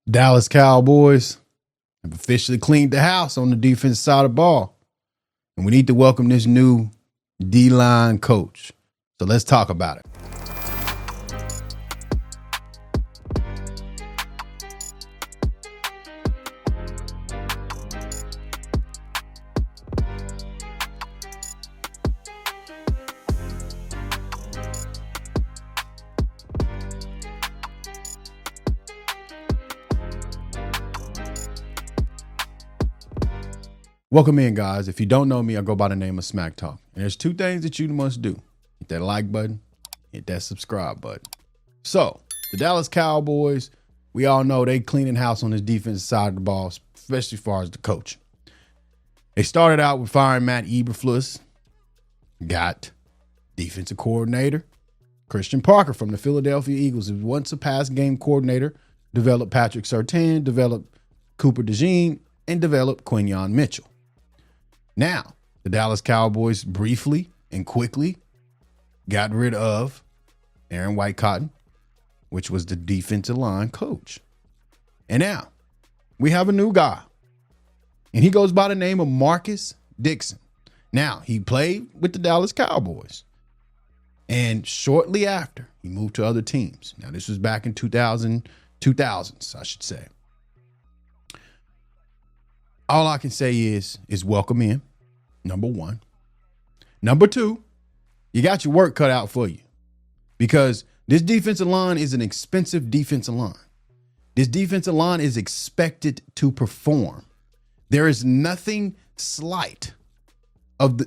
Dallas Cowboys have officially cleaned the house on the defensive side of the ball. And we need to welcome this new D-line coach. So let's talk about it. Welcome in, guys. If you don't know me, I go by the name of Smack Talk. And there's two things that you must do. Hit that like button, hit that subscribe button. So, the Dallas Cowboys, we all know they cleaning house on this defensive side of the ball, especially as far as the coach. They started out with firing Matt Eberflus, got defensive coordinator Christian Parker from the Philadelphia Eagles, who once a pass game coordinator, developed Patrick Surtain, developed Cooper DeJean, and developed Quinyon Mitchell. Now, the Dallas Cowboys briefly and quickly got rid of Aaron White-Cotton, which was the defensive line coach. And now we have a new guy, and he goes by the name of Marcus Dixon. Now, he played with the Dallas Cowboys, and shortly after, he moved to other teams. Now, this was back in 2000s, I should say. All I can say is welcome in, number one. Number two, you got your work cut out for you, because this defensive line is an expensive defensive line. This defensive line is expected to perform. There is nothing slight of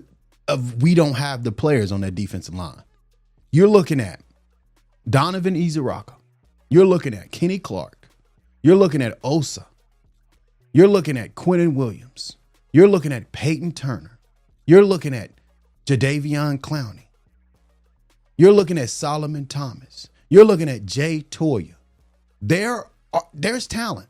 we don't have the players on that defensive line. You're looking at Donovan Izaraka. You're looking at Kenny Clark. You're looking at Osa. You're looking at Quinnen Williams. You're looking at Peyton Turner. You're looking at Jadeveon Clowney. You're looking at Solomon Thomas. You're looking at Jay Toya. There's talent.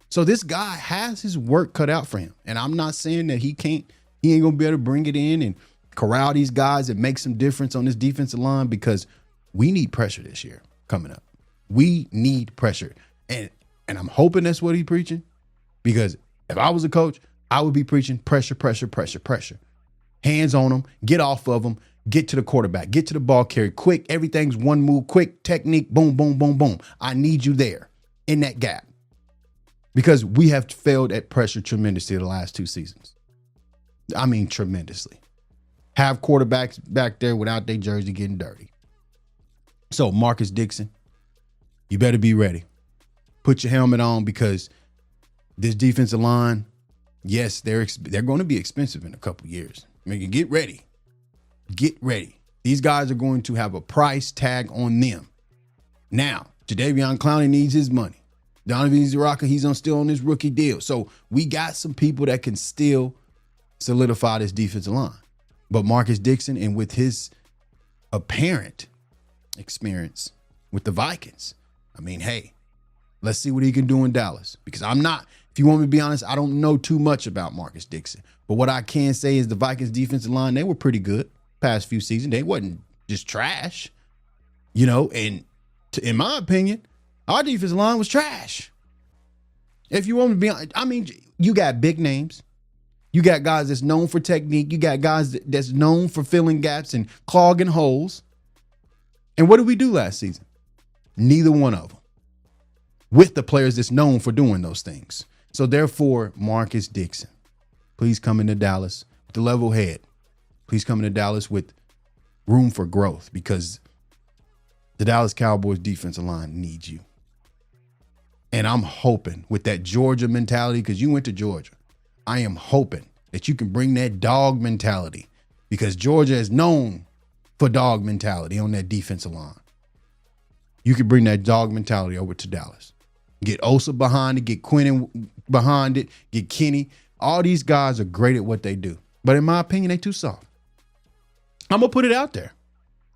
So this guy has his work cut out for him. And I'm not saying that he ain't going to be able to bring it in and corral these guys and make some difference on this defensive line, because we need pressure this year coming up. We need pressure. And I'm hoping that's what he's preaching. Because if I was a coach, I would be preaching pressure, pressure, pressure, pressure. Hands on them, get off of them, get to the quarterback, get to the ball carrier quick. Everything's one move, quick technique, boom, boom, boom, boom. I need you there in that gap, because we have failed at pressure tremendously the last two seasons. I mean, tremendously. Have quarterbacks back there without their jersey getting dirty. So Marcus Dixon, you better be ready. Put your helmet on, because this defensive line, yes, they're going to be expensive in a couple years. I mean, get ready. Get ready. These guys are going to have a price tag on them. Now, Jadeveon Clowney needs his money. Donovan Izaraka, he's still on his rookie deal. So we got some people that can still solidify this defensive line. But Marcus Dixon, and with his apparent experience with the Vikings, I mean, hey, let's see what he can do in Dallas. Because if you want me to be honest, I don't know too much about Marcus Dixon. But what I can say is the Vikings defensive line, they were pretty good past few seasons. They wasn't just trash, and in my opinion, our defensive line was trash. If you want me to be honest, I mean, you got big names. You got guys that's known for technique. You got guys that's known for filling gaps and clogging holes. And what did we do last season? Neither one of them. With the players that's known for doing those things. So therefore, Marcus Dixon, please come into Dallas with a level head. Please come into Dallas with room for growth, because the Dallas Cowboys defensive line needs you. And I'm hoping with that Georgia mentality, because you went to Georgia, I am hoping that you can bring that dog mentality, because Georgia is known for dog mentality on that defensive line. You can bring that dog mentality over to Dallas. Get Osa behind it, get Quinnen behind it, get Kenny. All these guys are great at what they do. But in my opinion, they too soft. I'm going to put it out there.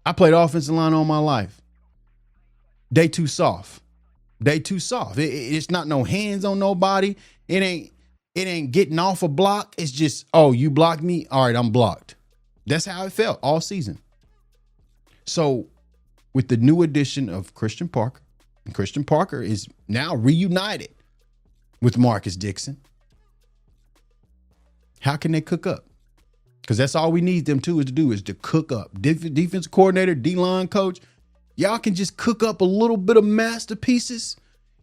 I played offensive line all my life. They too soft. They too soft. It's not no hands on nobody. It ain't getting off a block. It's just, oh, you blocked me? All right, I'm blocked. That's how it felt all season. So with the new addition of Christian Parker, and Christian Parker is now reunited with Marcus Dixon. How can they cook up? Because that's all we need them to do is to cook up. Defensive coordinator, D-line coach, y'all can just cook up a little bit of masterpieces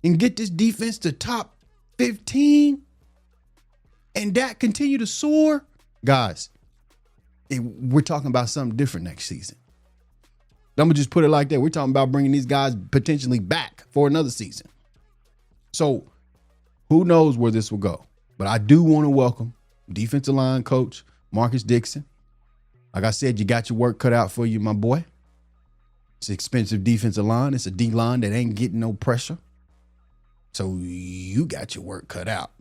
and get this defense to top 15 and that continue to soar. Guys, we're talking about something different next season. I'm going to just put it like that. We're talking about bringing these guys potentially back for another season. So who knows where this will go. But I do want to welcome defensive line coach Marcus Dixon. Like I said, you got your work cut out for you, my boy. It's an expensive defensive line. It's a D-line that ain't getting no pressure. So you got your work cut out.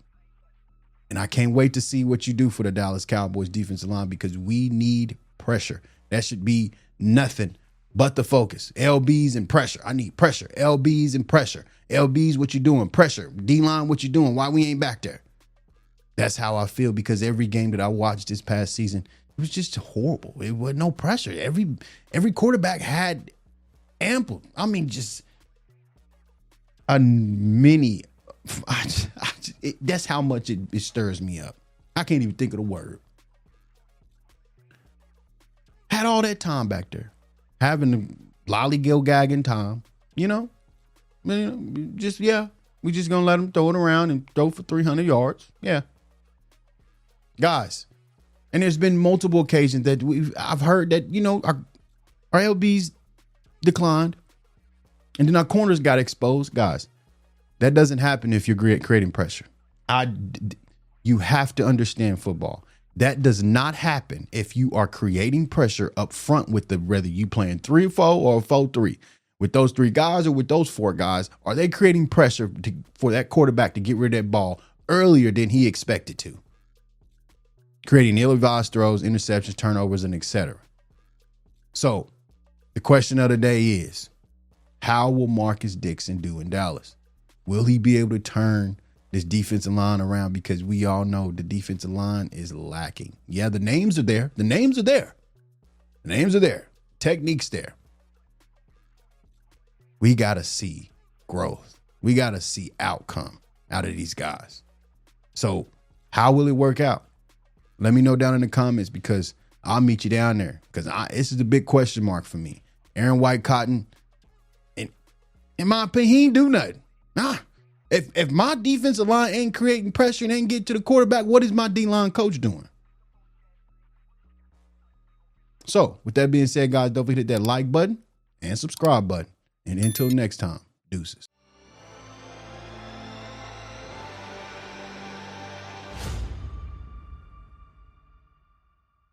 And I can't wait to see what you do for the Dallas Cowboys defensive line because we need pressure. That should be nothing but the focus. LBs and pressure. I need pressure. LBs and pressure. LBs, what you doing? Pressure. D-line, what you doing? Why we ain't back there? That's how I feel because every game that I watched this past season, it was just horrible. It was no pressure. Every quarterback had ample. I mean, just a mini. That's how much it stirs me up. I can't even think of the word. Had all that time back there, having the lollygagging time, we just gonna let them throw it around and throw for 300 yards. Yeah, guys, and there's been multiple occasions that I've heard that our LBs declined, and then our corners got exposed, guys. That doesn't happen if you're creating pressure. You have to understand football. That does not happen if you are creating pressure up front with whether you playing 3-4 or 4-3. With those 3 guys or with those 4 guys, are they creating pressure for that quarterback to get rid of that ball earlier than he expected to? Creating ill-advised throws, interceptions, turnovers, and etc. So the question of the day is, how will Marcus Dixon do in Dallas? Will he be able to turn this defensive line around? Because we all know the defensive line is lacking. Yeah, the names are there. The names are there. The names are there. Technique's there. We got to see growth. We got to see outcome out of these guys. So how will it work out? Let me know down in the comments because I'll meet you down there because this is the big question mark for me. Aaron White Cotton, in my opinion, he ain't do nothing. Nah, if my defensive line ain't creating pressure and ain't getting to the quarterback, what is my D-line coach doing? So, with that being said, guys, don't forget to hit that like button and subscribe button. And until next time, deuces.